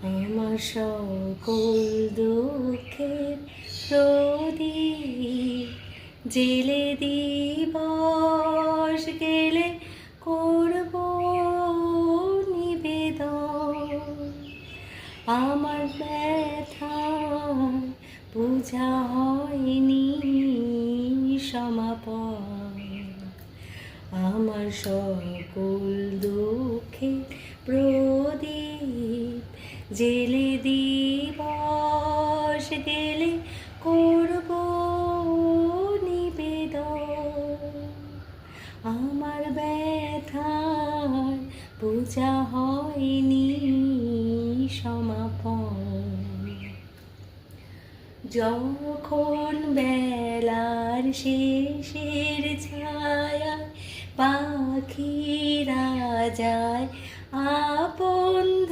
আমার সকল দুঃখের প্রদীপ জেলে দিবস গেলে করব নিবেদন। আমার ব্যথা বুঝা হয়নি সমাপন। আমার সকল দুঃখের প্রদীপ জেলে দিবস গেলে করব নিবেদন। আমার ব্যথার বোঝা হয়নি সমাপন। যখন বেলার শেষের ছায়া পাখিরা যায় আপন